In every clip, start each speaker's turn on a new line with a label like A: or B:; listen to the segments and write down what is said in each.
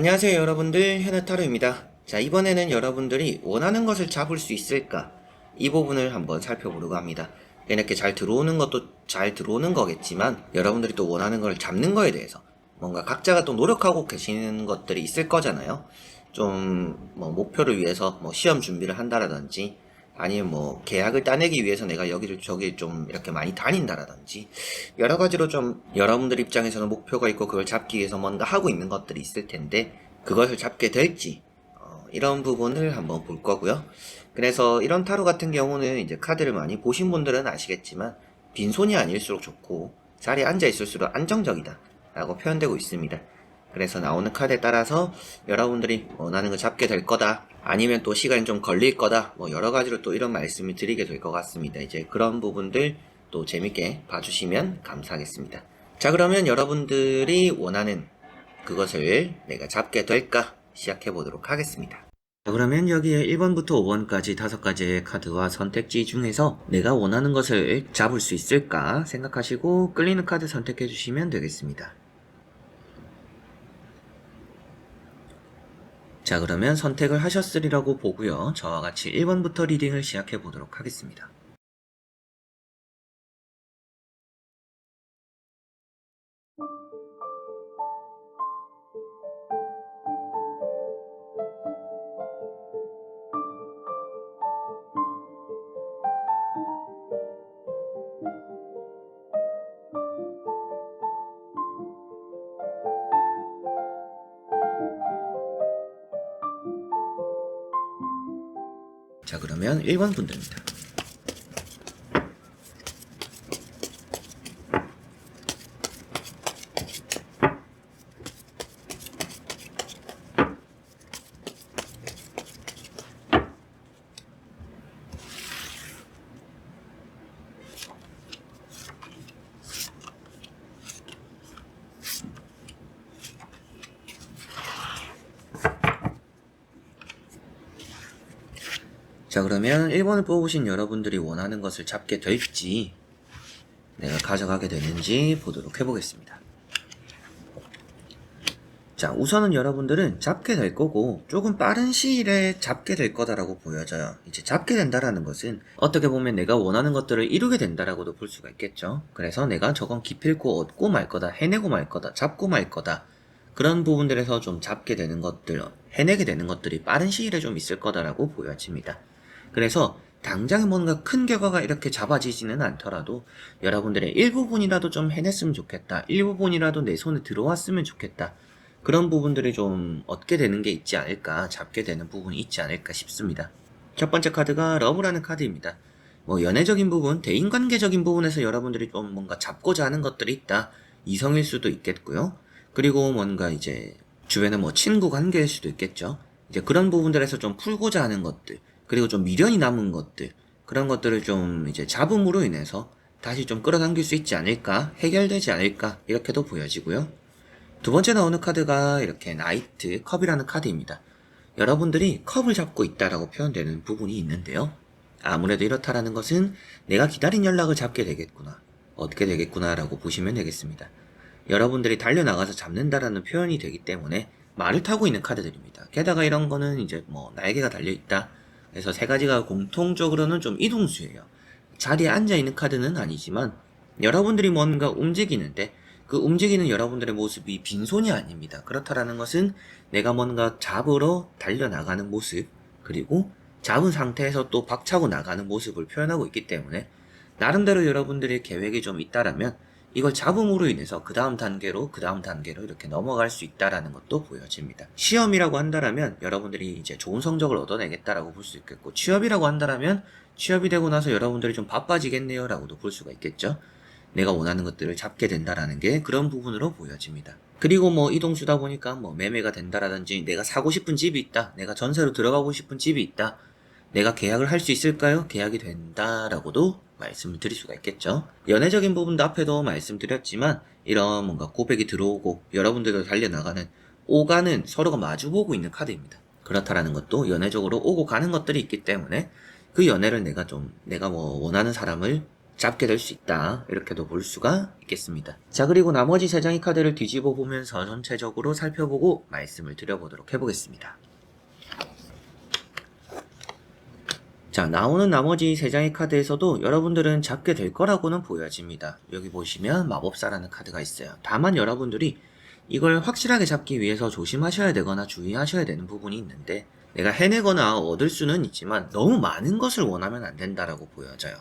A: 안녕하세요 여러분들, 현우타로입니다. 자, 이번에는 여러분들이 원하는 것을 잡을 수 있을까? 이 부분을 한번 살펴보려고 합니다. 이렇게 잘 들어오는 것도 잘 들어오는 거겠지만 여러분들이 또 원하는 걸 잡는 거에 대해서 뭔가 각자가 또 노력하고 계시는 것들이 있을 거잖아요. 좀 뭐 목표를 위해서 뭐 시험 준비를 한다라든지 아니면 뭐 계약을 따내기 위해서 내가 여기를 저기 좀 이렇게 많이 다닌다라든지 여러 가지로 좀 여러분들 입장에서는 목표가 있고 그걸 잡기 위해서 뭔가 하고 있는 것들이 있을 텐데 그것을 잡게 될지 이런 부분을 한번 볼 거고요. 그래서 이런 타로 같은 경우는 이제 카드를 많이 보신 분들은 아시겠지만 빈손이 아닐수록 좋고 자리에 앉아 있을수록 안정적이다 라고 표현되고 있습니다. 그래서 나오는 카드에 따라서 여러분들이 원하는 걸 잡게 될 거다, 아니면 또 시간이 좀 걸릴 거다, 뭐 여러 가지로 또 이런 말씀을 드리게 될 것 같습니다. 이제 그런 부분들 또 재밌게 봐주시면 감사하겠습니다. 자, 그러면 여러분들이 원하는 그것을 내가 잡게 될까 시작해 보도록 하겠습니다. 자, 그러면 여기에 1번부터 5번까지 5가지의 카드와 선택지 중에서 내가 원하는 것을 잡을 수 있을까 생각하시고 끌리는 카드 선택해 주시면 되겠습니다. 자, 그러면 선택을 하셨으리라고 보고요. 저와 같이 1번부터 리딩을 시작해 보도록 하겠습니다. 자, 그러면 1번 분들입니다. 자, 그러면 1번을 뽑으신 여러분들이 원하는 것을 잡게 될지 내가 가져가게 되는지 보도록 해보겠습니다. 자, 우선은 여러분들은 잡게 될 거고 조금 빠른 시일에 잡게 될 거다라고 보여져요. 이제 잡게 된다라는 것은 어떻게 보면 내가 원하는 것들을 이루게 된다라고도 볼 수가 있겠죠. 그래서 내가 저건 기필코 얻고 말 거다, 해내고 말 거다, 잡고 말 거다, 그런 부분들에서 좀 잡게 되는 것들, 해내게 되는 것들이 빠른 시일에 좀 있을 거다라고 보여집니다. 그래서 당장에 뭔가 큰 결과가 이렇게 잡아지지는 않더라도 여러분들의 일부분이라도 좀 해냈으면 좋겠다, 일부분이라도 내 손에 들어왔으면 좋겠다, 그런 부분들이 좀 얻게 되는 게 있지 않을까, 잡게 되는 부분이 있지 않을까 싶습니다. 첫 번째 카드가 러브라는 카드입니다. 뭐 연애적인 부분, 대인관계적인 부분에서 여러분들이 좀 뭔가 잡고자 하는 것들이 있다. 이성일 수도 있겠고요. 그리고 뭔가 이제 주변에 뭐 친구 관계일 수도 있겠죠. 이제 그런 부분들에서 좀 풀고자 하는 것들, 그리고 좀 미련이 남은 것들, 그런 것들을 좀 이제 잡음으로 인해서 다시 좀 끌어당길 수 있지 않을까, 해결되지 않을까, 이렇게도 보여지고요. 두 번째 나오는 카드가 이렇게 나이트 컵이라는 카드입니다. 여러분들이 컵을 잡고 있다라고 표현되는 부분이 있는데요. 아무래도 이렇다라는 것은 내가 기다린 연락을 잡게 되겠구나, 얻게 되겠구나 라고 보시면 되겠습니다. 여러분들이 달려나가서 잡는다라는 표현이 되기 때문에 말을 타고 있는 카드들입니다. 게다가 이런 거는 이제 뭐 날개가 달려있다, 그래서 세 가지가 공통적으로는 좀 이동수예요. 자리에 앉아있는 카드는 아니지만 여러분들이 뭔가 움직이는데 그 움직이는 여러분들의 모습이 빈손이 아닙니다. 그렇다라는 것은 내가 뭔가 잡으러 달려나가는 모습, 그리고 잡은 상태에서 또 박차고 나가는 모습을 표현하고 있기 때문에 나름대로 여러분들의 계획이 좀 있다라면 이걸 잡음으로 인해서 그 다음 단계로 이렇게 넘어갈 수 있다라는 것도 보여집니다. 시험이라고 한다라면 여러분들이 이제 좋은 성적을 얻어내겠다라고 볼 수 있겠고, 취업이라고 한다라면 취업이 되고 나서 여러분들이 좀 바빠지겠네요 라고도 볼 수가 있겠죠. 내가 원하는 것들을 잡게 된다라는 게 그런 부분으로 보여집니다. 그리고 뭐 이동수다 보니까 뭐 매매가 된다라든지, 내가 사고 싶은 집이 있다, 내가 전세로 들어가고 싶은 집이 있다, 내가 계약을 할 수 있을까요? 계약이 된다라고도 말씀을 드릴 수가 있겠죠. 연애적인 부분도 앞에도 말씀드렸지만 이런 뭔가 고백이 들어오고 여러분들도 달려나가는, 오가는, 서로가 마주보고 있는 카드입니다. 그렇다라는 것도 연애적으로 오고 가는 것들이 있기 때문에 그 연애를 내가 뭐 원하는 사람을 잡게 될 수 있다. 이렇게도 볼 수가 있겠습니다. 자, 그리고 나머지 3장의 카드를 뒤집어 보면서 전체적으로 살펴보고 말씀을 드려보도록 해보겠습니다. 자, 나오는 나머지 3장의 카드에서도 여러분들은 잡게 될 거라고는 보여집니다. 여기 보시면 마법사라는 카드가 있어요. 다만 여러분들이 이걸 확실하게 잡기 위해서 조심하셔야 되거나 주의하셔야 되는 부분이 있는데, 내가 해내거나 얻을 수는 있지만 너무 많은 것을 원하면 안 된다라고 보여져요.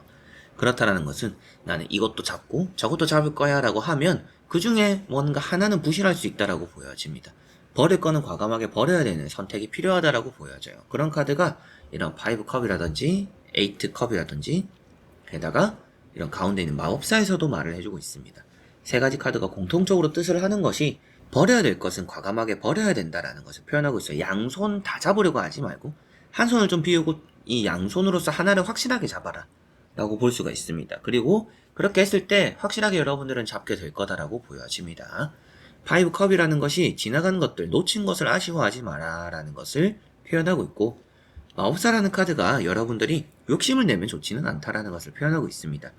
A: 그렇다라는 것은 나는 이것도 잡고 저것도 잡을 거야 라고 하면 그 중에 뭔가 하나는 부실할 수 있다라고 보여집니다. 버릴 거는 과감하게 버려야 되는 선택이 필요하다라고 보여져요. 그런 카드가 이런 5컵이라든지 8컵이라든지, 게다가 이런 가운데 있는 마법사에서도 말을 해주고 있습니다. 3가지 카드가 공통적으로 뜻을 하는 것이 버려야 될 것은 과감하게 버려야 된다라는 것을 표현하고 있어요. 양손 다 잡으려고 하지 말고 한 손을 좀 비우고 이 양손으로서 하나를 확실하게 잡아라 라고 볼 수가 있습니다. 그리고 그렇게 했을 때 확실하게 여러분들은 잡게 될 거다라고 보여집니다. 5컵이라는 것이 지나간 것들, 놓친 것을 아쉬워하지 마라 라는 것을 표현하고 있고, 마법사라는 카드가 여러분들이 욕심을 내면 좋지는 않다라는 것을 표현하고 있습니다.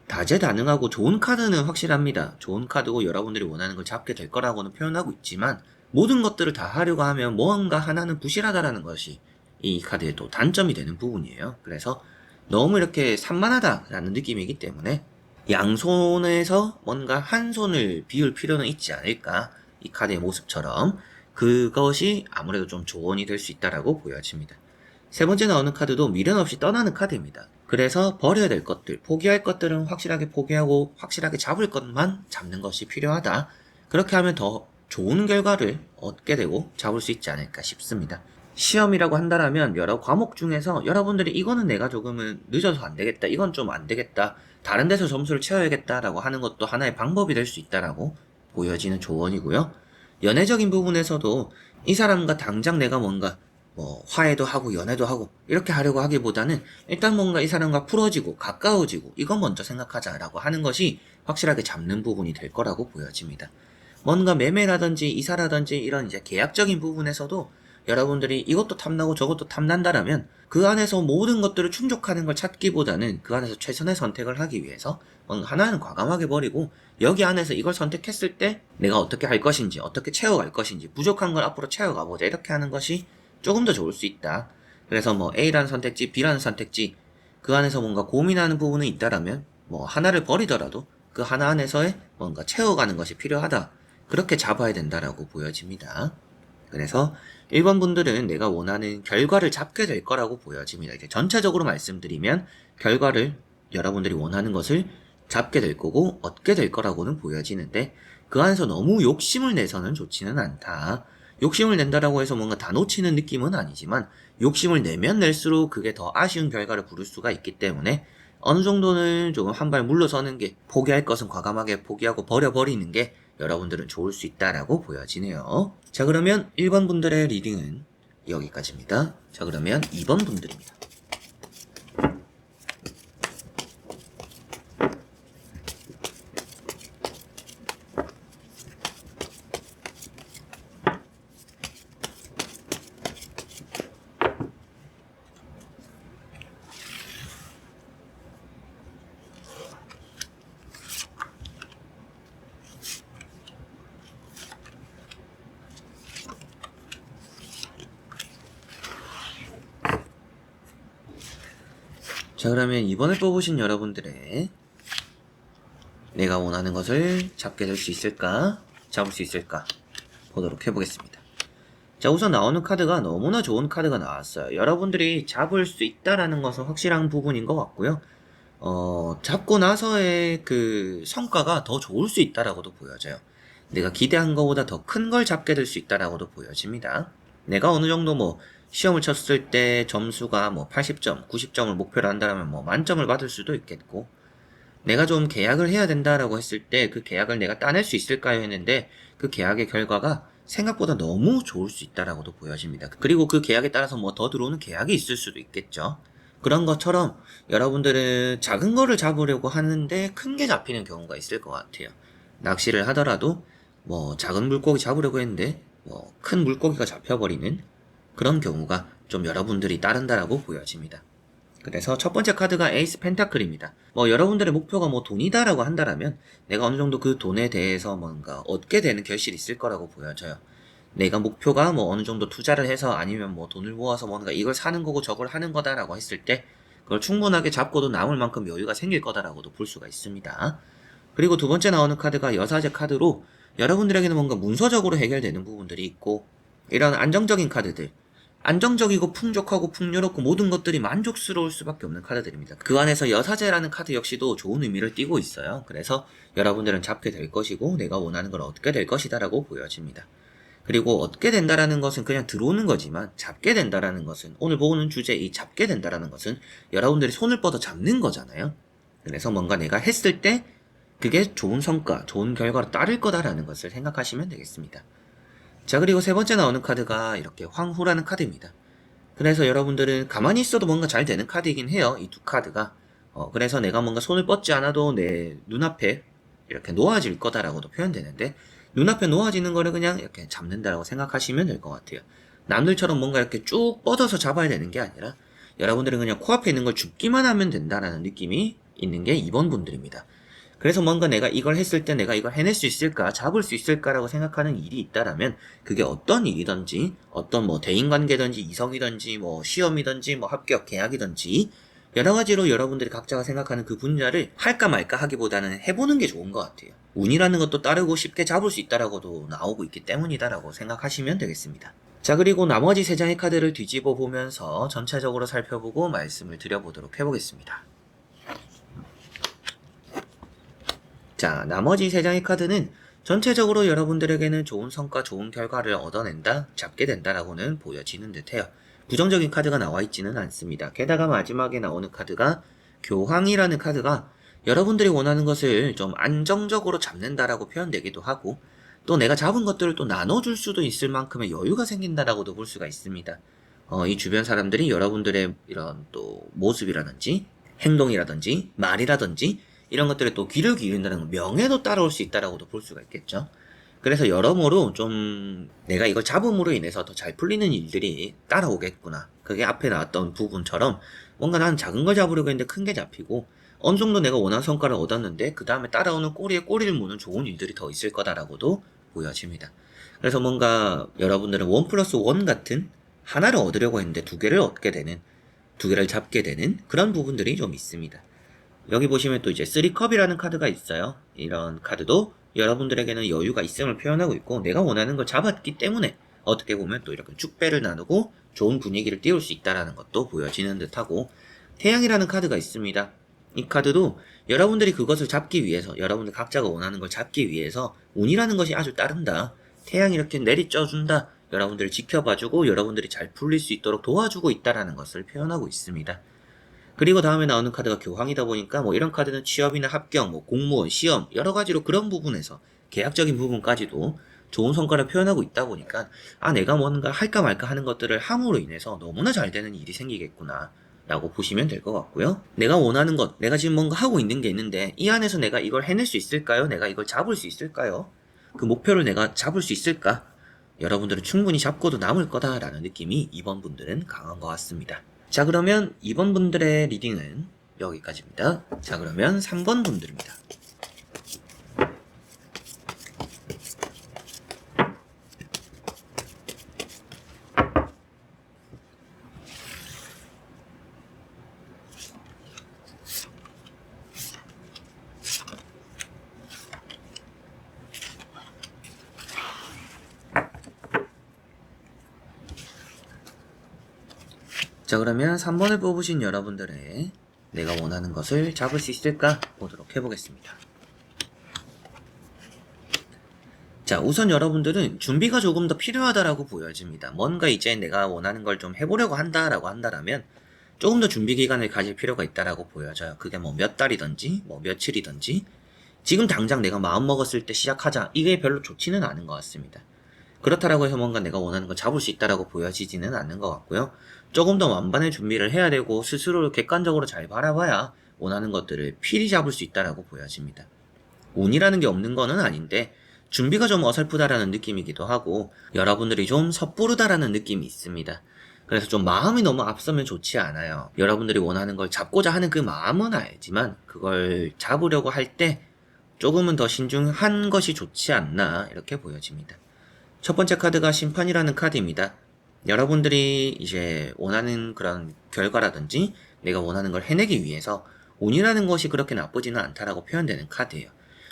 A: 다재다능하고 좋은 카드는 확실합니다. 좋은 카드고 여러분들이 원하는 걸 잡게 될 거라고는 표현하고 있지만, 모든 것들을 다 하려고 하면 뭔가 하나는 부실하다라는 것이 이 카드의 또 단점이 되는 부분이에요. 그래서 너무 이렇게 산만하다라는 느낌이기 때문에 양손에서 뭔가 한 손을 비울 필요는 있지 않을까, 이 카드의 모습처럼. 그것이 아무래도 좀 조언이 될 수 있다라고 보여집니다. 3번째 나오는 카드도 미련 없이 떠나는 카드입니다. 그래서 버려야 될 것들, 포기할 것들은 확실하게 포기하고 확실하게 잡을 것만 잡는 것이 필요하다. 그렇게 하면 더 좋은 결과를 얻게 되고 잡을 수 있지 않을까 싶습니다. 시험이라고 한다면 여러 과목 중에서 여러분들이 이거는 내가 조금은 늦어서 안 되겠다, 이건 좀 안 되겠다, 다른 데서 점수를 채워야겠다라고 하는 것도 하나의 방법이 될 수 있다라고 보여지는 조언이고요. 연애적인 부분에서도 이 사람과 당장 내가 뭔가 화해도 하고 연애도 하고 이렇게 하려고 하기보다는 일단 뭔가 이 사람과 풀어지고 가까워지고 이건 먼저 생각하자라고 하는 것이 확실하게 잡는 부분이 될 거라고 보여집니다. 뭔가 매매라든지 이사라든지 이런 이제 계약적인 부분에서도 여러분들이 이것도 탐나고 저것도 탐난다라면 그 안에서 모든 것들을 충족하는 걸 찾기보다는 그 안에서 최선의 선택을 하기 위해서 하나는 과감하게 버리고 여기 안에서 이걸 선택했을 때 내가 어떻게 할 것인지, 어떻게 채워갈 것인지, 부족한 걸 앞으로 채워가보자, 이렇게 하는 것이 조금 더 좋을 수 있다. 그래서 A라는 선택지, B라는 선택지, 그 안에서 뭔가 고민하는 부분이 있다라면 하나를 버리더라도 그 하나 안에서의 뭔가 채워가는 것이 필요하다. 그렇게 잡아야 된다라고 보여집니다. 그래서 1번 분들은 내가 원하는 결과를 잡게 될 거라고 보여집니다. 이제 전체적으로 말씀드리면 결과를, 여러분들이 원하는 것을 잡게 될 거고 얻게 될 거라고는 보여지는데, 그 안에서 너무 욕심을 내서는 좋지는 않다. 욕심을 낸다라고 해서 뭔가 다 놓치는 느낌은 아니지만 욕심을 내면 낼수록 그게 더 아쉬운 결과를 부를 수가 있기 때문에 어느 정도는 조금 한 발 물러서는 게, 포기할 것은 과감하게 포기하고 버려버리는 게 여러분들은 좋을 수 있다라고 보여지네요. 자, 그러면 1번 분들의 리딩은 여기까지입니다. 자, 그러면 2번 분들입니다. 자, 그러면 이번에 뽑으신 여러분들의 내가 원하는 것을 잡게 될 수 있을까? 잡을 수 있을까? 보도록 해보겠습니다. 자, 우선 나오는 카드가 너무나 좋은 카드가 나왔어요. 여러분들이 잡을 수 있다라는 것은 확실한 부분인 것 같고요. 잡고 나서의 그 성과가 더 좋을 수 있다라고도 보여져요. 내가 기대한 것보다 더 큰 걸 잡게 될 수 있다라고도 보여집니다. 내가 어느 정도 시험을 쳤을 때 점수가 80점, 90점을 목표로 한다면 만점을 받을 수도 있겠고, 내가 좀 계약을 해야 된다라고 했을 때 그 계약을 내가 따낼 수 있을까요 했는데 그 계약의 결과가 생각보다 너무 좋을 수 있다라고도 보여집니다. 그리고 그 계약에 따라서 더 들어오는 계약이 있을 수도 있겠죠. 그런 것처럼 여러분들은 작은 거를 잡으려고 하는데 큰 게 잡히는 경우가 있을 것 같아요. 낚시를 하더라도 작은 물고기 잡으려고 했는데 큰 물고기가 잡혀버리는 그런 경우가 좀 여러분들이 따른다라고 보여집니다. 그래서 첫 번째 카드가 에이스 펜타클입니다. 여러분들의 목표가 돈이다라고 한다라면 내가 어느 정도 그 돈에 대해서 뭔가 얻게 되는 결실이 있을 거라고 보여져요. 내가 목표가 어느 정도 투자를 해서 아니면 돈을 모아서 뭔가 이걸 사는 거고 저걸 하는 거다라고 했을 때 그걸 충분하게 잡고도 남을 만큼 여유가 생길 거다라고도 볼 수가 있습니다. 그리고 두 번째 나오는 카드가 여사제 카드로 여러분들에게는 뭔가 문서적으로 해결되는 부분들이 있고 이런 안정적인 카드들, 안정적이고 풍족하고 풍요롭고 모든 것들이 만족스러울 수밖에 없는 카드들입니다. 그 안에서 여사제라는 카드 역시도 좋은 의미를 띠고 있어요. 그래서 여러분들은 잡게 될 것이고 내가 원하는 걸 얻게 될 것이다 라고 보여집니다. 그리고 얻게 된다라는 것은 그냥 들어오는 거지만 잡게 된다라는 것은 오늘 보는 주제 이 잡게 된다라는 것은 여러분들이 손을 뻗어 잡는 거잖아요. 그래서 뭔가 내가 했을 때 그게 좋은 성과, 좋은 결과로 따를 거다라는 것을 생각하시면 되겠습니다. 자, 그리고 세 번째 나오는 카드가 이렇게 황후라는 카드입니다. 그래서 여러분들은 가만히 있어도 뭔가 잘 되는 카드이긴 해요. 이 두 카드가. 그래서 내가 뭔가 손을 뻗지 않아도 내 눈앞에 이렇게 놓아질 거다라고도 표현되는데 눈앞에 놓아지는 거를 그냥 이렇게 잡는다라고 생각하시면 될 것 같아요. 남들처럼 뭔가 이렇게 쭉 뻗어서 잡아야 되는 게 아니라 여러분들은 그냥 코앞에 있는 걸 줍기만 하면 된다라는 느낌이 있는 게 2번 분들입니다. 그래서 뭔가 내가 이걸 했을 때 내가 이걸 해낼 수 있을까, 잡을 수 있을까라고 생각하는 일이 있다라면 그게 어떤 일이든지, 어떤 대인관계든지, 이성이든지, 시험이든지, 합격, 계약이든지 여러 가지로 여러분들이 각자가 생각하는 그 분야를 할까 말까 하기보다는 해보는 게 좋은 것 같아요. 운이라는 것도 따르고 쉽게 잡을 수 있다라고도 나오고 있기 때문이다라고 생각하시면 되겠습니다. 자, 그리고 나머지 3장의 카드를 뒤집어 보면서 전체적으로 살펴보고 말씀을 드려보도록 해보겠습니다. 자, 나머지 3장의 카드는 전체적으로 여러분들에게는 좋은 성과, 좋은 결과를 얻어낸다, 잡게 된다라고는 보여지는 듯해요. 부정적인 카드가 나와 있지는 않습니다. 게다가 마지막에 나오는 카드가 교황이라는 카드가 여러분들이 원하는 것을 좀 안정적으로 잡는다라고 표현되기도 하고 또 내가 잡은 것들을 또 나눠줄 수도 있을 만큼의 여유가 생긴다라고도 볼 수가 있습니다. 이 주변 사람들이 여러분들의 이런 또 모습이라든지 행동이라든지 말이라든지 이런 것들에 또 귀를 기울인다는 명예도 따라올 수 있다라고도 볼 수가 있겠죠. 그래서 여러모로 좀 내가 이걸 잡음으로 인해서 더 잘 풀리는 일들이 따라오겠구나. 그게 앞에 나왔던 부분처럼 뭔가 나는 작은 걸 잡으려고 했는데 큰 게 잡히고 어느 정도 내가 원하는 성과를 얻었는데 그 다음에 따라오는 꼬리에 꼬리를 무는 좋은 일들이 더 있을 거다라고도 보여집니다. 그래서 뭔가 여러분들은 1+1 같은 하나를 얻으려고 했는데 2개를 얻게 되는, 2개를 잡게 되는 그런 부분들이 좀 있습니다. 여기 보시면 또 이제 3컵이라는 카드가 있어요. 이런 카드도 여러분들에게는 여유가 있음을 표현하고 있고 내가 원하는 걸 잡았기 때문에 어떻게 보면 또 이렇게 축배를 나누고 좋은 분위기를 띄울 수 있다는 것도 보여지는 듯하고 태양이라는 카드가 있습니다. 이 카드도 여러분들이 그것을 잡기 위해서 여러분들 각자가 원하는 걸 잡기 위해서 운이라는 것이 아주 따른다. 태양이 이렇게 내리ጨ준다. 여러분들을 지켜봐주고 여러분들이 잘 풀릴 수 있도록 도와주고 있다는 것을 표현하고 있습니다. 그리고 다음에 나오는 카드가 교황이다 보니까 이런 카드는 취업이나 합격, 공무원, 시험 여러 가지로 그런 부분에서 계약적인 부분까지도 좋은 성과를 표현하고 있다 보니까 내가 뭔가 할까 말까 하는 것들을 함으로 인해서 너무나 잘 되는 일이 생기겠구나 라고 보시면 될 것 같고요. 내가 원하는 것, 내가 지금 뭔가 하고 있는 게 있는데 이 안에서 내가 이걸 해낼 수 있을까요? 내가 이걸 잡을 수 있을까요? 그 목표를 내가 잡을 수 있을까? 여러분들은 충분히 잡고도 남을 거다라는 느낌이 2번 분들은 강한 것 같습니다. 자, 그러면 2번 분들의 리딩은 여기까지입니다. 자, 그러면 3번 분들입니다. 자, 그러면 3번을 뽑으신 여러분들의 내가 원하는 것을 잡을 수 있을까 보도록 해보겠습니다. 자, 우선 여러분들은 준비가 조금 더 필요하다라고 보여집니다. 뭔가 이제 내가 원하는 걸 좀 해보려고 한다라고 한다라면 조금 더 준비 기간을 가질 필요가 있다라고 보여져요. 그게 몇 달이든지 며칠이든지 지금 당장 내가 마음 먹었을 때 시작하자 이게 별로 좋지는 않은 것 같습니다. 그렇다라고 해서 뭔가 내가 원하는 걸 잡을 수 있다라고 보여지지는 않는 것 같고요. 조금 더 만반의 준비를 해야 되고 스스로를 객관적으로 잘 바라봐야 원하는 것들을 필히 잡을 수 있다라고 보여집니다. 운이라는 게 없는 거는 아닌데 준비가 좀 어설프다라는 느낌이기도 하고 여러분들이 좀 섣부르다라는 느낌이 있습니다. 그래서 좀 마음이 너무 앞서면 좋지 않아요. 여러분들이 원하는 걸 잡고자 하는 그 마음은 알지만 그걸 잡으려고 할 때 조금은 더 신중한 것이 좋지 않나 이렇게 보여집니다. 첫 번째 카드가 심판이라는 카드입니다. 여러분들이 이제 원하는 그런 결과라든지 내가 원하는 걸 해내기 위해서 운이라는 것이 그렇게 나쁘지는 않다라고 표현되는 카드예요.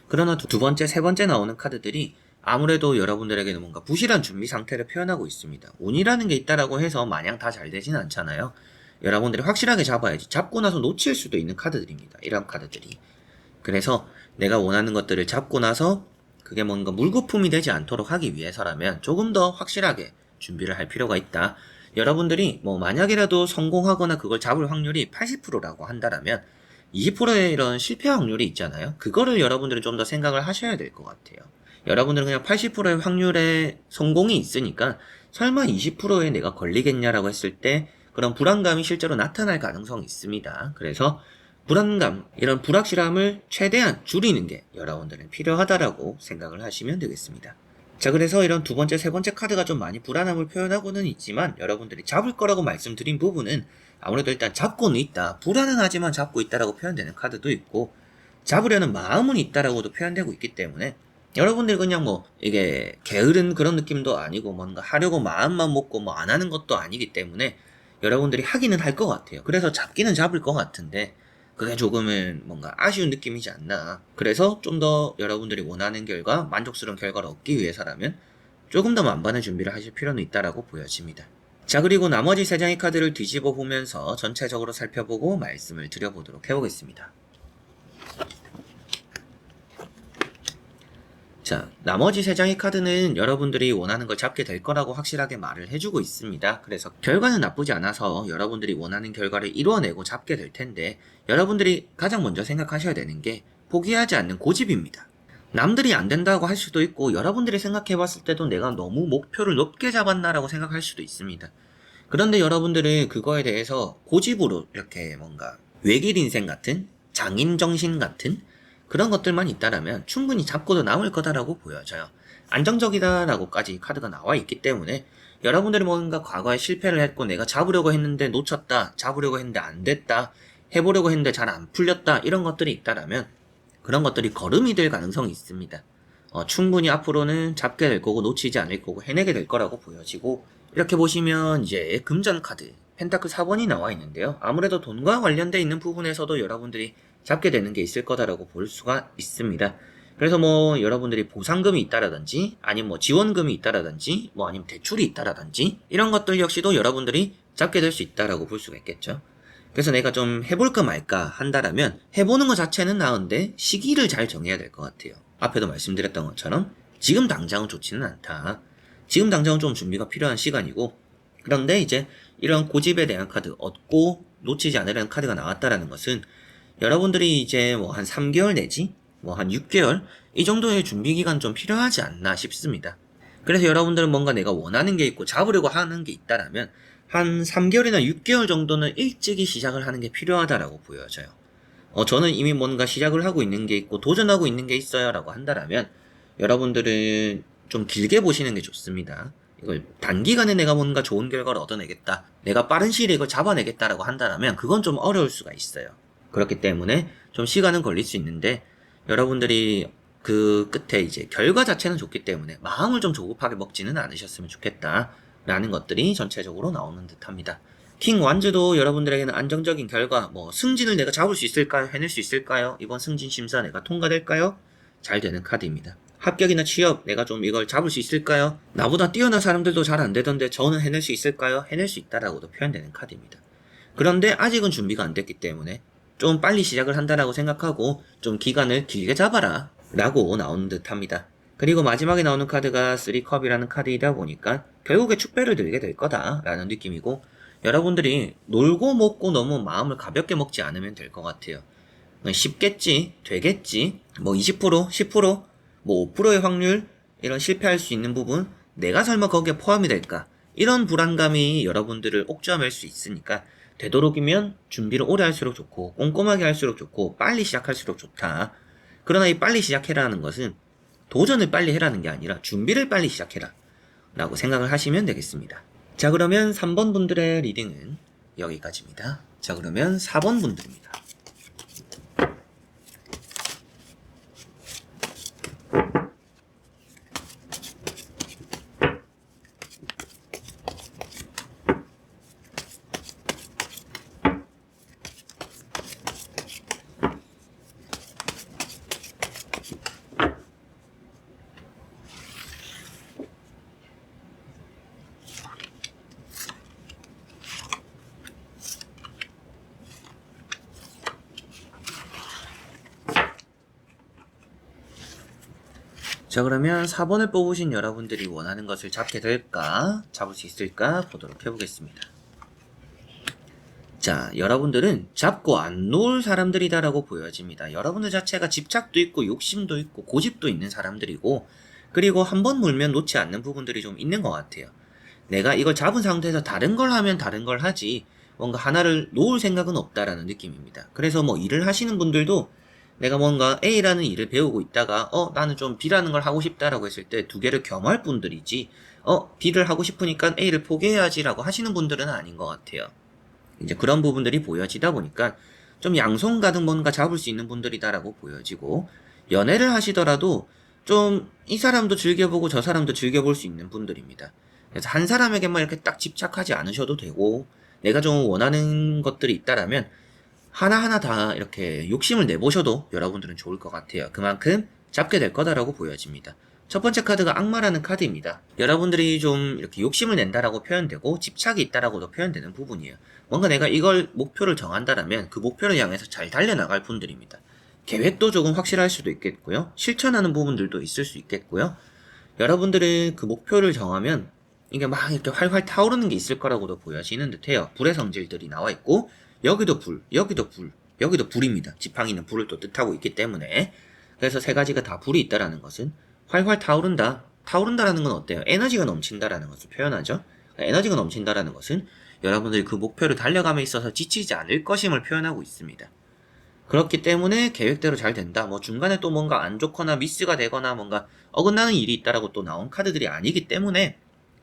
A: 그러나 두 번째, 세 번째 나오는 카드들이 아무래도 여러분들에게는 뭔가 부실한 준비 상태를 표현하고 있습니다. 운이라는 게 있다라고 해서 마냥 다 잘 되지는 않잖아요. 여러분들이 확실하게 잡아야지. 잡고 나서 놓칠 수도 있는 카드들입니다. 이런 카드들이. 그래서 내가 원하는 것들을 잡고 나서 그게 뭔가 물거품이 되지 않도록 하기 위해서라면 조금 더 확실하게 준비를 할 필요가 있다. 여러분들이 뭐 만약이라도 성공하거나 그걸 잡을 확률이 80%라고 한다라면 20%의 이런 실패 확률이 있잖아요. 그거를 여러분들은 좀 더 생각을 하셔야 될 것 같아요. 여러분들은 그냥 80%의 확률의 성공이 있으니까 설마 20%에 내가 걸리겠냐라고 했을 때 그런 불안감이 실제로 나타날 가능성이 있습니다. 그래서 불안감, 이런 불확실함을 최대한 줄이는 게 여러분들은 필요하다라고 생각을 하시면 되겠습니다. 자, 그래서 이런 두 번째, 세 번째 카드가 좀 많이 불안함을 표현하고는 있지만 여러분들이 잡을 거라고 말씀드린 부분은 아무래도 일단 잡고는 있다. 불안은 하지만 잡고 있다라고 표현되는 카드도 있고 잡으려는 마음은 있다라고도 표현되고 있기 때문에 여러분들이 그냥 뭐 이게 게으른 그런 느낌도 아니고 뭔가 하려고 마음만 먹고 뭐 안 하는 것도 아니기 때문에 여러분들이 하기는 할 것 같아요. 그래서 잡기는 잡을 것 같은데 그게 조금은 뭔가 아쉬운 느낌이지 않나. 그래서 좀 더 여러분들이 원하는 결과, 만족스러운 결과를 얻기 위해서라면 조금 더 만반의 준비를 하실 필요는 있다라고 보여집니다. 자, 그리고 나머지 세 장의 카드를 뒤집어 보면서 전체적으로 살펴보고 말씀을 드려보도록 해보겠습니다. 자, 나머지 세 장의 카드는 여러분들이 원하는 걸 잡게 될 거라고 확실하게 말을 해주고 있습니다. 그래서 결과는 나쁘지 않아서 여러분들이 원하는 결과를 이루어내고 잡게 될 텐데 여러분들이 가장 먼저 생각하셔야 되는 게 포기하지 않는 고집입니다. 남들이 안 된다고 할 수도 있고 여러분들이 생각해봤을 때도 내가 너무 목표를 높게 잡았나라고 생각할 수도 있습니다. 그런데 여러분들은 그거에 대해서 고집으로 이렇게 뭔가 외길 인생 같은 장인정신 같은 그런 것들만 있다라면 충분히 잡고도 남을 거다라고 보여져요. 안정적이다라고까지 카드가 나와 있기 때문에 여러분들이 뭔가 과거에 실패를 했고 내가 잡으려고 했는데 놓쳤다, 잡으려고 했는데 안 됐다, 해보려고 했는데 잘 안 풀렸다 이런 것들이 있다라면 그런 것들이 걸음이 될 가능성이 있습니다. 충분히 앞으로는 잡게 될 거고 놓치지 않을 거고 해내게 될 거라고 보여지고 이렇게 보시면 이제 금전 카드 펜타클 4번이 나와 있는데요. 아무래도 돈과 관련돼 있는 부분에서도 여러분들이 잡게 되는 게 있을 거다라고 볼 수가 있습니다. 그래서 뭐 여러분들이 보상금이 있다라든지 아니면 뭐 지원금이 있다라든지 뭐 아니면 대출이 있다라든지 이런 것들 역시도 여러분들이 잡게 될 수 있다라고 볼 수가 있겠죠. 그래서 내가 좀 해볼까 말까 한다라면 해보는 것 자체는 나은데 시기를 잘 정해야 될 것 같아요. 앞에도 말씀드렸던 것처럼 지금 당장은 좋지는 않다. 지금 당장은 좀 준비가 필요한 시간이고 그런데 이제 이런 고집에 대한 카드 얻고 놓치지 않으려는 카드가 나왔다라는 것은 여러분들이 이제 뭐 한 3개월 내지 뭐 한 6개월 이 정도의 준비 기간 좀 필요하지 않나 싶습니다. 그래서 여러분들은 뭔가 내가 원하는 게 있고 잡으려고 하는 게 있다라면 한 3개월이나 6개월 정도는 일찍이 시작을 하는 게 필요하다라고 보여져요. 저는 이미 뭔가 시작을 하고 있는 게 있고 도전하고 있는 게 있어요 라고 한다라면 여러분들은 좀 길게 보시는 게 좋습니다. 이걸 단기간에 내가 뭔가 좋은 결과를 얻어내겠다, 내가 빠른 시일에 이걸 잡아내겠다라고 한다라면 그건 좀 어려울 수가 있어요. 그렇기 때문에 좀 시간은 걸릴 수 있는데 여러분들이 그 끝에 이제 결과 자체는 좋기 때문에 마음을 좀 조급하게 먹지는 않으셨으면 좋겠다 라는 것들이 전체적으로 나오는 듯 합니다. 킹 완즈도 여러분들에게는 안정적인 결과, 뭐 승진을 내가 잡을 수 있을까요? 해낼 수 있을까요? 이번 승진 심사 내가 통과될까요? 잘 되는 카드입니다. 합격이나 취업 내가 좀 이걸 잡을 수 있을까요? 나보다 뛰어난 사람들도 잘 안 되던데 저는 해낼 수 있을까요? 해낼 수 있다라고도 표현되는 카드입니다. 그런데 아직은 준비가 안 됐기 때문에 좀 빨리 시작을 한다라고 생각하고 좀 기간을 길게 잡아라 라고 나오는 듯 합니다. 그리고 마지막에 나오는 카드가 3컵이라는 카드이다 보니까 결국에 축배를 들게 될 거다 라는 느낌이고 여러분들이 놀고 먹고 너무 마음을 가볍게 먹지 않으면 될 것 같아요. 쉽겠지, 되겠지, 뭐 20%, 10%, 뭐 5%의 확률 이런 실패할 수 있는 부분 내가 설마 거기에 포함이 될까 이런 불안감이 여러분들을 옥죄어맬 수 있으니까 되도록이면 준비를 오래 할수록 좋고 꼼꼼하게 할수록 좋고 빨리 시작할수록 좋다. 그러나 이 빨리 시작해라는 것은 도전을 빨리 해라는 게 아니라 준비를 빨리 시작해라 라고 생각을 하시면 되겠습니다. 자, 그러면 3번 분들의 리딩은 여기까지입니다. 자, 그러면 4번 분들입니다. 자, 그러면 4번을 뽑으신 여러분들이 원하는 것을 잡게 될까? 잡을 수 있을까? 보도록 해보겠습니다. 자, 여러분들은 잡고 안 놓을 사람들이다라고 보여집니다. 여러분들 자체가 집착도 있고 욕심도 있고 고집도 있는 사람들이고, 그리고 한번 물면 놓지 않는 부분들이 좀 있는 것 같아요. 내가 이걸 잡은 상태에서 다른 걸 하면 다른 걸 하지 뭔가 하나를 놓을 생각은 없다라는 느낌입니다. 그래서 뭐 일을 하시는 분들도 내가 뭔가 A라는 일을 배우고 있다가 나는 좀 B라는 걸 하고 싶다라고 했을 때 두 개를 겸할 분들이지 B를 하고 싶으니까 A를 포기해야지라고 하시는 분들은 아닌 것 같아요. 이제 그런 부분들이 보여지다 보니까 좀 양손 가득 뭔가 잡을 수 있는 분들이다라고 보여지고, 연애를 하시더라도 좀 이 사람도 즐겨보고 저 사람도 즐겨볼 수 있는 분들입니다. 그래서 한 사람에게만 이렇게 딱 집착하지 않으셔도 되고, 내가 좀 원하는 것들이 있다라면 하나하나 다 이렇게 욕심을 내보셔도 여러분들은 좋을 것 같아요. 그만큼 잡게 될 거다라고 보여집니다. 첫 번째 카드가 악마라는 카드입니다. 여러분들이 좀 이렇게 욕심을 낸다라고 표현되고 집착이 있다라고도 표현되는 부분이에요. 뭔가 내가 이걸 목표를 정한다라면 그 목표를 향해서 잘 달려나갈 분들입니다. 계획도 조금 확실할 수도 있겠고요. 실천하는 부분들도 있을 수 있겠고요. 여러분들은 그 목표를 정하면 이게 막 이렇게 활활 타오르는 게 있을 거라고도 보여지는 듯해요. 불의 성질들이 나와 있고, 여기도 불, 여기도 불, 여기도 불입니다. 지팡이는 불을 또 뜻하고 있기 때문에. 그래서 세 가지가 다 불이 있다라는 것은 활활 타오른다. 타오른다라는 건 어때요? 에너지가 넘친다라는 것을 표현하죠. 에너지가 넘친다라는 것은 여러분들이 그 목표를 달려감에 있어서 지치지 않을 것임을 표현하고 있습니다. 그렇기 때문에 계획대로 잘 된다. 뭐 중간에 또 뭔가 안 좋거나 미스가 되거나 뭔가 어긋나는 일이 있다라고 또 나온 카드들이 아니기 때문에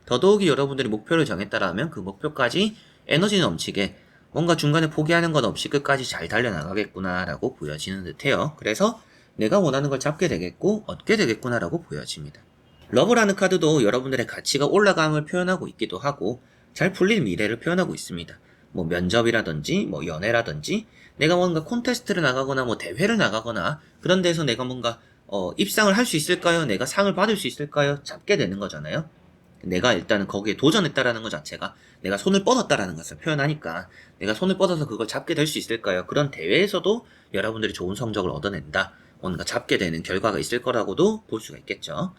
A: 더더욱이 여러분들이 목표를 정했다라면 그 목표까지 에너지 넘치게 뭔가 중간에 포기하는 것 없이 끝까지 잘 달려나가겠구나라고 보여지는 듯해요. 그래서 내가 원하는 걸 잡게 되겠고 얻게 되겠구나라고 보여집니다. 러브라는 카드도 여러분들의 가치가 올라감을 표현하고 있기도 하고 잘 풀릴 미래를 표현하고 있습니다. 뭐 면접이라든지 뭐 연애라든지 내가 뭔가 콘테스트를 나가거나 뭐 대회를 나가거나 그런 데서 내가 뭔가 입상을 할 수 있을까요? 내가 상을 받을 수 있을까요? 잡게 되는 거잖아요. 내가 일단은 거기에 도전했다라는 것 자체가 내가 손을 뻗었다라는 것을 표현하니까 내가 손을 뻗어서 그걸 잡게 될 수 있을까요? 그런 대회에서도 여러분들이 좋은 성적을 얻어낸다. 뭔가 잡게 되는 결과가 있을 거라고도 볼 수가 있겠죠.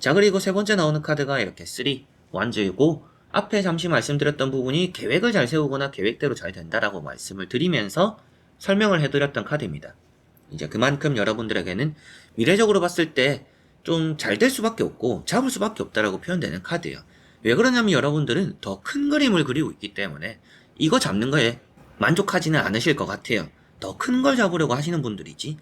A: 자, 그리고 세 번째 나오는 카드가 이렇게 3, 완즈이고, 앞에 잠시 말씀드렸던 부분이 계획을 잘 세우거나 계획대로 잘 된다라고 말씀을 드리면서 설명을 해드렸던 카드입니다. 이제 그만큼 여러분들에게는 미래적으로 봤을 때 좀 잘 될 수밖에 없고 잡을 수밖에 없다라고 표현되는 카드예요. 왜 그러냐면 여러분들은 더 큰 그림을 그리고 있기 때문에 이거 잡는 거에 만족하지는 않으실 것 같아요. 더 큰 걸 잡으려고 하시는 분들이지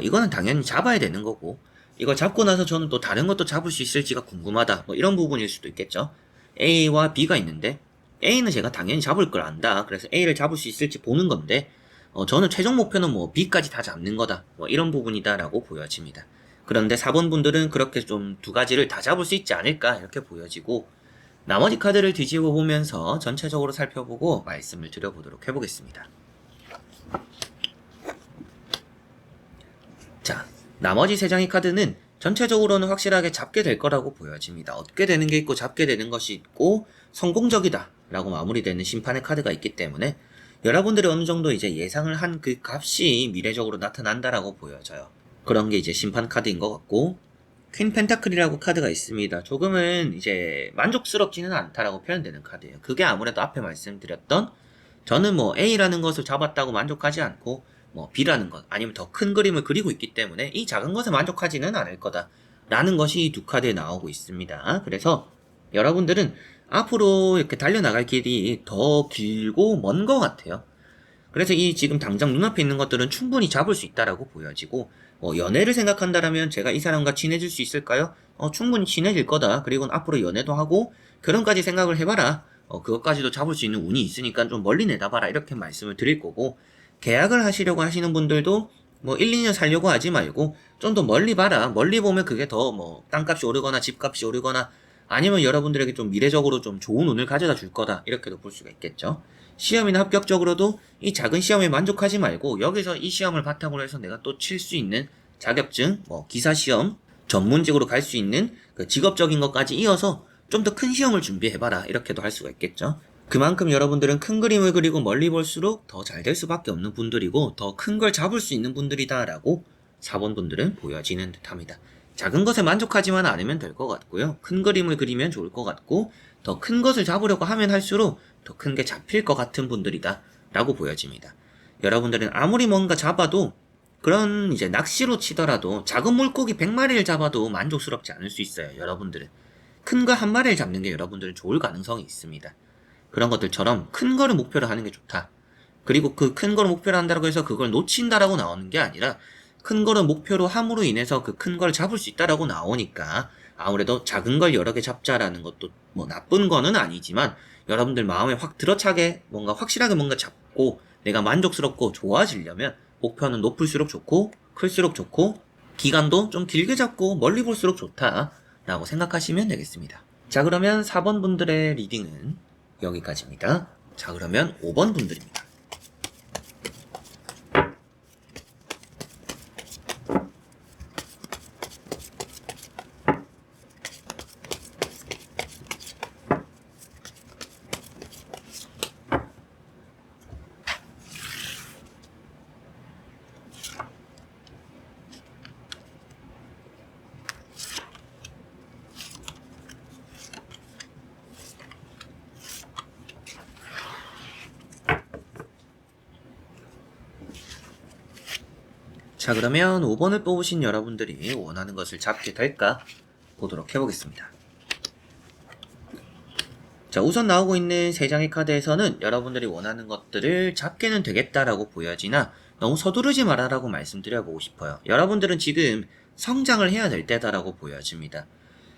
A: 이거는 당연히 잡아야 되는 거고, 이거 잡고 나서 저는 또 다른 것도 잡을 수 있을지가 궁금하다 뭐 이런 부분일 수도 있겠죠. A와 B가 있는데 A는 제가 당연히 잡을 걸 안다. 그래서 A를 잡을 수 있을지 보는 건데 저는 최종 목표는 뭐 B까지 다 잡는 거다 뭐 이런 부분이다 라고 보여집니다. 그런데 4번 분들은 그렇게 좀 두 가지를 다 잡을 수 있지 않을까 이렇게 보여지고, 나머지 카드를 뒤집어 보면서 전체적으로 살펴보고 말씀을 드려보도록 해보겠습니다. 자, 나머지 세 장의 카드는 전체적으로는 확실하게 잡게 될 거라고 보여집니다. 얻게 되는 게 있고 잡게 되는 것이 있고 성공적이다 라고 마무리되는 심판의 카드가 있기 때문에 여러분들이 어느 정도 이제 예상을 한 그 값이 미래적으로 나타난다라고 보여져요. 그런 게 이제 심판 카드인 것 같고, 퀸 펜타클이라고 카드가 있습니다. 조금은 이제 만족스럽지는 않다라고 표현되는 카드예요. 그게 아무래도 앞에 말씀드렸던 저는 뭐 A라는 것을 잡았다고 만족하지 않고 뭐 B라는 것 아니면 더 큰 그림을 그리고 있기 때문에 이 작은 것에 만족하지는 않을 거다 라는 것이 이 두 카드에 나오고 있습니다. 그래서 여러분들은 앞으로 이렇게 달려나갈 길이 더 길고 먼 것 같아요. 그래서 이 지금 당장 눈앞에 있는 것들은 충분히 잡을 수 있다라고 보여지고, 연애를 생각한다라면 제가 이 사람과 친해질 수 있을까요? 충분히 친해질 거다. 그리고 앞으로 연애도 하고 결혼까지 생각을 해봐라 그것까지도 잡을 수 있는 운이 있으니까 좀 멀리 내다봐라 이렇게 말씀을 드릴 거고, 계약을 하시려고 하시는 분들도 뭐 1, 2년 살려고 하지 말고 좀 더 멀리 봐라. 멀리 보면 그게 더 뭐 땅값이 오르거나 집값이 오르거나 아니면 여러분들에게 좀 미래적으로 좀 좋은 운을 가져다 줄 거다 이렇게도 볼 수가 있겠죠. 시험이나 합격적으로도 이 작은 시험에 만족하지 말고 여기서 이 시험을 바탕으로 해서 내가 또 칠 수 있는 자격증, 뭐 기사시험, 전문직으로 갈 수 있는 그 직업적인 것까지 이어서 좀 더 큰 시험을 준비해봐라 이렇게도 할 수가 있겠죠. 그만큼 여러분들은 큰 그림을 그리고 멀리 볼수록 더 잘 될 수밖에 없는 분들이고 더 큰 걸 잡을 수 있는 분들이다 라고 4번 분들은 보여지는 듯 합니다. 작은 것에 만족하지만 않으면 될 것 같고요. 큰 그림을 그리면 좋을 것 같고 더 큰 것을 잡으려고 하면 할수록 더 큰 게 잡힐 것 같은 분들이다 라고 보여집니다. 여러분들은 아무리 뭔가 잡아도 그런 이제 낚시로 치더라도 작은 물고기 100마리를 잡아도 만족스럽지 않을 수 있어요. 여러분들은 큰 거 한 마리를 잡는 게 여러분들은 좋을 가능성이 있습니다. 그런 것들처럼 큰 거를 목표로 하는 게 좋다. 그리고 그 큰 거를 목표로 한다고 해서 그걸 놓친다라고 나오는 게 아니라 큰 거를 목표로 함으로 인해서 그 큰 걸 잡을 수 있다라고 나오니까 아무래도 작은 걸 여러 개 잡자라는 것도 뭐 나쁜 거는 아니지만 여러분들 마음에 확 들어차게 뭔가 확실하게 뭔가 잡고 내가 만족스럽고 좋아지려면 목표는 높을수록 좋고 클수록 좋고 기간도 좀 길게 잡고 멀리 볼수록 좋다라고 생각하시면 되겠습니다. 자, 그러면 4번 분들의 리딩은 여기까지입니다. 자, 그러면 5번 분들입니다. 자, 그러면 5번을 뽑으신 여러분들이 원하는 것을 잡게 될까 보도록 해보겠습니다. 자, 우선 나오고 있는 3장의 카드에서는 여러분들이 원하는 것들을 잡게는 되겠다라고 보여지나 너무 서두르지 말아라고 말씀드려보고 싶어요. 여러분들은 지금 성장을 해야 될 때다라고 보여집니다.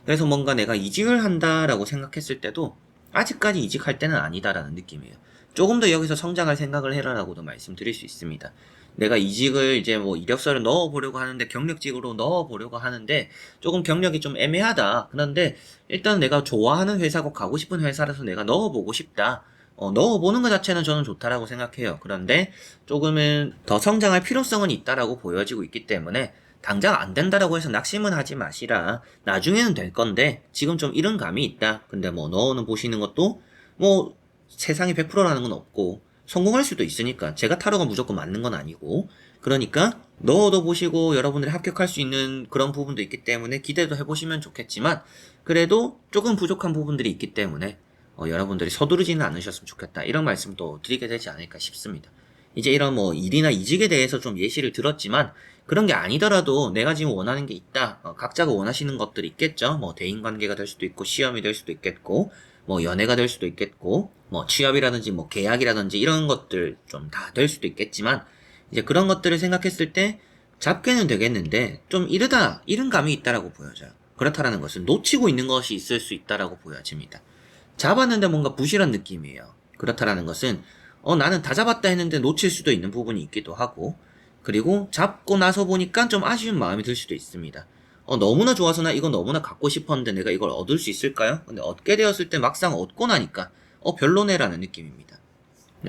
A: 그래서 뭔가 내가 이직을 한다라고 생각했을 때도 아직까지 이직할 때는 아니다라는 느낌이에요. 조금 더 여기서 성장할 생각을 해라라고도 말씀드릴 수 있습니다. 내가 이직을 이제 뭐 이력서를 넣어보려고 하는데 경력직으로 넣어보려고 하는데 조금 경력이 좀 애매하다. 그런데 일단 내가 좋아하는 회사고 가고 싶은 회사라서 내가 넣어보고 싶다. 넣어보는 것 자체는 저는 좋다라고 생각해요. 그런데 조금은 더 성장할 필요성은 있다라고 보여지고 있기 때문에 당장 안 된다라고 해서 낙심은 하지 마시라. 나중에는 될 건데 지금 좀 이런 감이 있다. 근데 뭐 넣어는 보시는 것도 뭐 세상에 100%라는 건 없고 성공할 수도 있으니까 제가 타로가 무조건 맞는 건 아니고 그러니까 넣어도 보시고 여러분들이 합격할 수 있는 그런 부분도 있기 때문에 기대도 해보시면 좋겠지만 그래도 조금 부족한 부분들이 있기 때문에 여러분들이 서두르지는 않으셨으면 좋겠다 이런 말씀도 드리게 되지 않을까 싶습니다. 이제 이런 뭐 일이나 이직에 대해서 좀 예시를 들었지만 그런 게 아니더라도 내가 지금 원하는 게 있다. 각자가 원하시는 것들이 있겠죠. 뭐 대인관계가 될 수도 있고 시험이 될 수도 있겠고 뭐 연애가 될 수도 있겠고 뭐 취업이라든지 뭐 계약이라든지 이런 것들 좀 다 될 수도 있겠지만 이제 그런 것들을 생각했을 때 잡게는 되겠는데 좀 이른 감이 있다라고 보여져요. 그렇다라는 것은 놓치고 있는 것이 있을 수 있다라고 보여집니다. 잡았는데 뭔가 부실한 느낌이에요. 그렇다라는 것은 나는 다 잡았다 했는데 놓칠 수도 있는 부분이 있기도 하고 그리고 잡고 나서 보니까 좀 아쉬운 마음이 들 수도 있습니다. 너무나 좋아서 나 이거 너무나 갖고 싶었는데 내가 이걸 얻을 수 있을까요? 근데 얻게 되었을 때 막상 얻고 나니까 별로네라는 느낌입니다.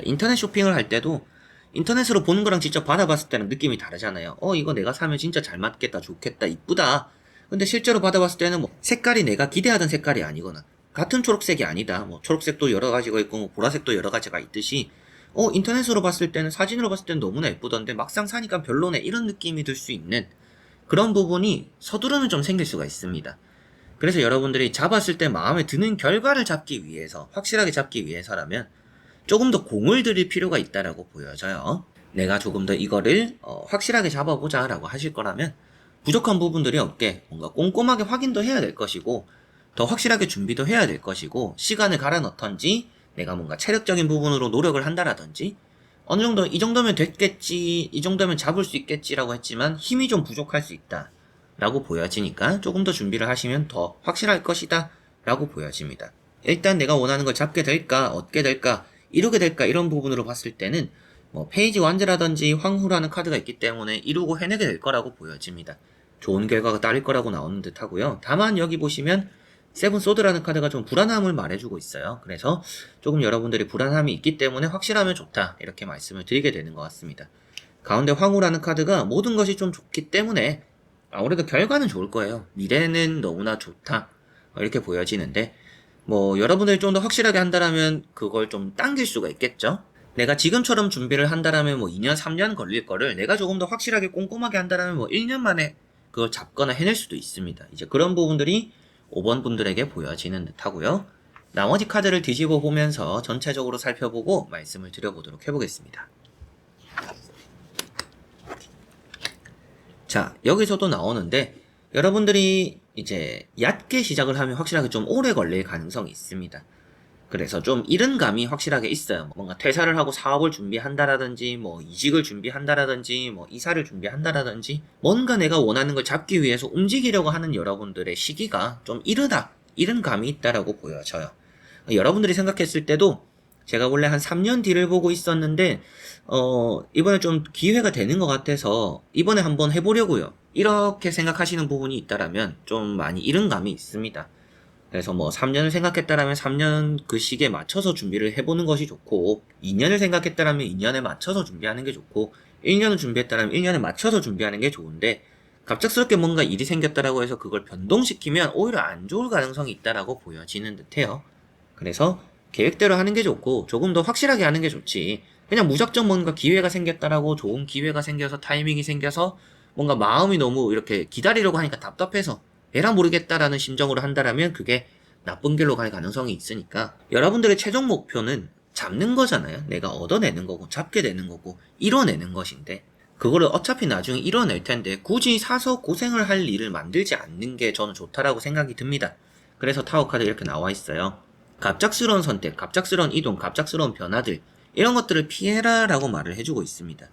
A: 인터넷 쇼핑을 할 때도 인터넷으로 보는 거랑 직접 받아봤을 때는 느낌이 다르잖아요. 이거 내가 사면 진짜 잘 맞겠다, 좋겠다, 이쁘다. 근데 실제로 받아봤을 때는 뭐 색깔이 내가 기대하던 색깔이 아니거나 같은 초록색이 아니다. 뭐 초록색도 여러 가지가 있고 뭐 보라색도 여러 가지가 있듯이 인터넷으로 봤을 때는 사진으로 봤을 때는 너무나 예쁘던데 막상 사니까 별로네 이런 느낌이 들 수 있는 그런 부분이 서두르면 좀 생길 수가 있습니다. 그래서 여러분들이 잡았을 때 마음에 드는 결과를 잡기 위해서 확실하게 잡기 위해서라면 조금 더 공을 들일 필요가 있다라고 보여져요. 내가 조금 더 이거를 확실하게 잡아보자 라고 하실 거라면 부족한 부분들이 없게 뭔가 꼼꼼하게 확인도 해야 될 것이고 더 확실하게 준비도 해야 될 것이고 시간을 갈아 넣던지 내가 뭔가 체력적인 부분으로 노력을 한다라든지 어느 정도 이 정도면 됐겠지 이 정도면 잡을 수 있겠지라고 했지만 힘이 좀 부족할 수 있다 라고 보여지니까 조금 더 준비를 하시면 더 확실할 것이다 라고 보여집니다. 일단 내가 원하는 걸 잡게 될까, 얻게 될까, 이루게 될까 이런 부분으로 봤을 때는 뭐 페이지 완즈라든지 황후라는 카드가 있기 때문에 이루고 해내게 될 거라고 보여집니다. 좋은 결과가 따를 거라고 나오는 듯 하고요. 다만 여기 보시면 세븐 소드라는 카드가 좀 불안함을 말해주고 있어요. 그래서 조금 여러분들이 불안함이 있기 때문에 확실하면 좋다 이렇게 말씀을 드리게 되는 것 같습니다. 가운데 황후라는 카드가 모든 것이 좀 좋기 때문에 아무래도 결과는 좋을 거예요. 미래는 너무나 좋다 이렇게 보여지는데 뭐 여러분들이 좀 더 확실하게 한다라면 그걸 좀 당길 수가 있겠죠. 내가 지금처럼 준비를 한다라면 뭐 2년 3년 걸릴 거를 내가 조금 더 확실하게 꼼꼼하게 한다라면 뭐 1년 만에 그걸 잡거나 해낼 수도 있습니다. 이제 그런 부분들이 5번 분들에게 보여지는 듯 하고요. 나머지 카드를 뒤집어 보면서 전체적으로 살펴보고 말씀을 드려보도록 해보겠습니다. 자, 여기서도 나오는데 여러분들이 이제 얕게 시작을 하면 확실하게 좀 오래 걸릴 가능성이 있습니다. 그래서 좀 이른 감이 확실하게 있어요. 뭔가 퇴사를 하고 사업을 준비한다라든지 뭐 이직을 준비한다라든지 뭐 이사를 준비한다라든지 뭔가 내가 원하는 걸 잡기 위해서 움직이려고 하는 여러분들의 시기가 좀 이른 감이 있다라고 보여져요. 여러분들이 생각했을 때도 제가 원래 한 3년 뒤를 보고 있었는데 이번에 좀 기회가 되는 것 같아서 이번에 한번 해보려고요. 이렇게 생각하시는 부분이 있다라면 좀 많이 이른 감이 있습니다. 그래서 뭐 3년을 생각했다라면 3년 그 시기에 맞춰서 준비를 해보는 것이 좋고 2년을 생각했다라면 2년에 맞춰서 준비하는 게 좋고 1년을 준비했다라면 1년에 맞춰서 준비하는 게 좋은데 갑작스럽게 뭔가 일이 생겼다라고 해서 그걸 변동시키면 오히려 안 좋을 가능성이 있다라고 보여지는 듯해요. 그래서 계획대로 하는 게 좋고 조금 더 확실하게 하는 게 좋지 그냥 무작정 뭔가 기회가 생겼다라고 좋은 기회가 생겨서 타이밍이 생겨서 뭔가 마음이 너무 이렇게 기다리려고 하니까 답답해서 에라 모르겠다라는 심정으로 한다라면 그게 나쁜 길로 갈 가능성이 있으니까 여러분들의 최종 목표는 잡는 거잖아요. 내가 얻어내는 거고 잡게 되는 거고 이뤄내는 것인데 그거를 어차피 나중에 이뤄낼 텐데 굳이 사서 고생을 할 일을 만들지 않는 게 저는 좋다라고 생각이 듭니다. 그래서 타워 카드 이렇게 나와 있어요. 갑작스러운 선택, 갑작스러운 이동, 갑작스러운 변화들 이런 것들을 피해라 라고 말을 해주고 있습니다.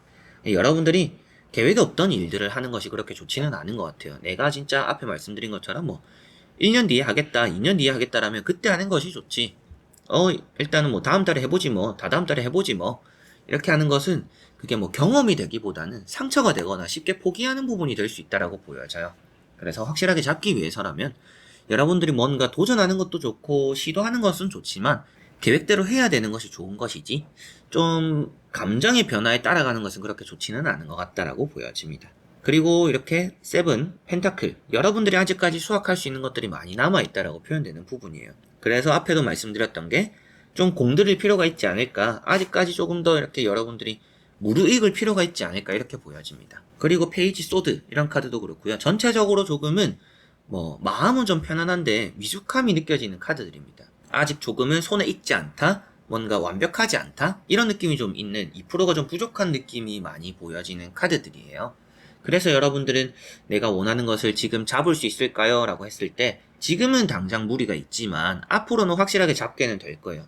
A: 여러분들이 계획이 없던 일들을 하는 것이 그렇게 좋지는 않은 것 같아요. 내가 진짜 앞에 말씀드린 것처럼 뭐 1년 뒤에 하겠다, 2년 뒤에 하겠다라면 그때 하는 것이 좋지. 일단은 뭐 다음 달에 해보지 뭐, 다다음 달에 해보지 뭐 이렇게 하는 것은 그게 뭐 경험이 되기보다는 상처가 되거나 쉽게 포기하는 부분이 될 수 있다라고 보여져요. 그래서 확실하게 잡기 위해서라면 여러분들이 뭔가 도전하는 것도 좋고 시도하는 것은 좋지만 계획대로 해야 되는 것이 좋은 것이지 좀 감정의 변화에 따라가는 것은 그렇게 좋지는 않은 것 같다라고 보여집니다. 그리고 이렇게 세븐, 펜타클 여러분들이 아직까지 수확할 수 있는 것들이 많이 남아있다라고 표현되는 부분이에요. 그래서 앞에도 말씀드렸던 게 좀 공들일 필요가 있지 않을까 아직까지 조금 더 이렇게 여러분들이 무르익을 필요가 있지 않을까 이렇게 보여집니다. 그리고 페이지 소드 이런 카드도 그렇고요. 전체적으로 조금은 뭐 마음은 좀 편안한데 미숙함이 느껴지는 카드들입니다. 아직 조금은 손에 익지 않다 뭔가 완벽하지 않다 이런 느낌이 좀 있는 2%가 좀 부족한 느낌이 많이 보여지는 카드들이에요. 그래서 여러분들은 내가 원하는 것을 지금 잡을 수 있을까요? 라고 했을 때 지금은 당장 무리가 있지만 앞으로는 확실하게 잡게는 될 거예요.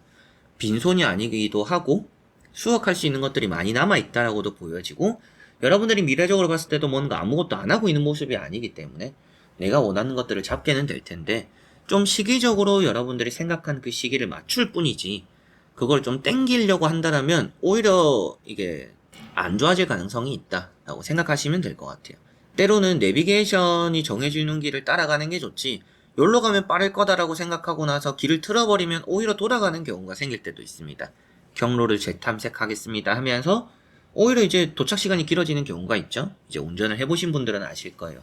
A: 빈손이 아니기도 하고 수확할 수 있는 것들이 많이 남아있다라고도 보여지고 여러분들이 미래적으로 봤을 때도 뭔가 아무것도 안 하고 있는 모습이 아니기 때문에 내가 원하는 것들을 잡게는 될 텐데 좀 시기적으로 여러분들이 생각한 그 시기를 맞출 뿐이지 그걸 좀 땡기려고 한다면 오히려 이게 안 좋아질 가능성이 있다라고 생각하시면 될 것 같아요. 때로는 내비게이션이 정해주는 길을 따라가는 게 좋지 여기로 가면 빠를 거다라고 생각하고 나서 길을 틀어버리면 오히려 돌아가는 경우가 생길 때도 있습니다. 경로를 재탐색하겠습니다 하면서 오히려 이제 도착 시간이 길어지는 경우가 있죠. 이제 운전을 해보신 분들은 아실 거예요.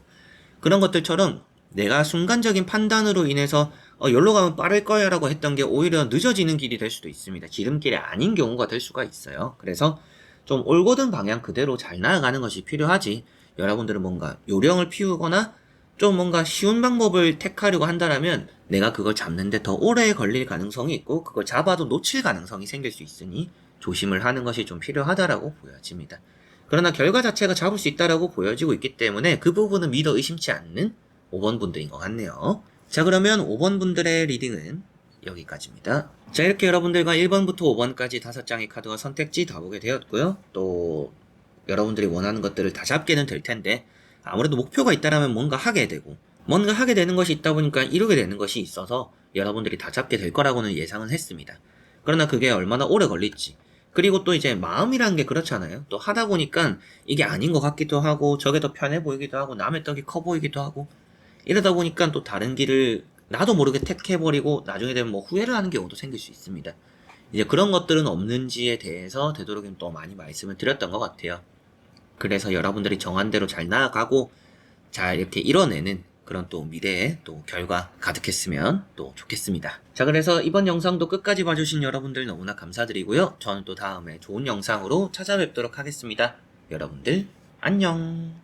A: 그런 것들처럼 내가 순간적인 판단으로 인해서 여기로 가면 빠를 거야 라고 했던 게 오히려 늦어지는 길이 될 수도 있습니다. 지름길이 아닌 경우가 될 수가 있어요. 그래서 좀 올곧은 방향 그대로 잘 나아가는 것이 필요하지 여러분들은 뭔가 요령을 피우거나 좀 뭔가 쉬운 방법을 택하려고 한다면 내가 그걸 잡는데 더 오래 걸릴 가능성이 있고 그걸 잡아도 놓칠 가능성이 생길 수 있으니 조심을 하는 것이 좀 필요하다라고 보여집니다. 그러나 결과 자체가 잡을 수 있다라고 보여지고 있기 때문에 그 부분은 믿어 의심치 않는 5번 분들인 것 같네요. 자, 그러면 5번 분들의 리딩은 여기까지입니다. 자, 이렇게 여러분들과 1번부터 5번까지 5장의 카드와 선택지 다 보게 되었고요. 또 여러분들이 원하는 것들을 다 잡게는 될 텐데 아무래도 목표가 있다라면 뭔가 하게 되고 뭔가 하게 되는 것이 있다 보니까 이루게 되는 것이 있어서 여러분들이 다 잡게 될 거라고는 예상은 했습니다. 그러나 그게 얼마나 오래 걸릴지, 그리고 또 이제 마음이라는 게 그렇잖아요. 또 하다 보니까 이게 아닌 것 같기도 하고 저게 더 편해 보이기도 하고 남의 떡이 커 보이기도 하고, 이러다 보니까 또 다른 길을 나도 모르게 택해버리고 나중에 되면 뭐 후회를 하는 경우도 생길 수 있습니다. 이제 그런 것들은 없는지에 대해서 되도록이면 또 많이 말씀을 드렸던 것 같아요. 그래서 여러분들이 정한 대로 잘 나아가고 잘 이렇게 이뤄내는 그런 또 미래의 또 결과 가득했으면 또 좋겠습니다. 자, 그래서 이번 영상도 끝까지 봐주신 여러분들 너무나 감사드리고요. 저는 또 다음에 좋은 영상으로 찾아뵙도록 하겠습니다. 여러분들 안녕.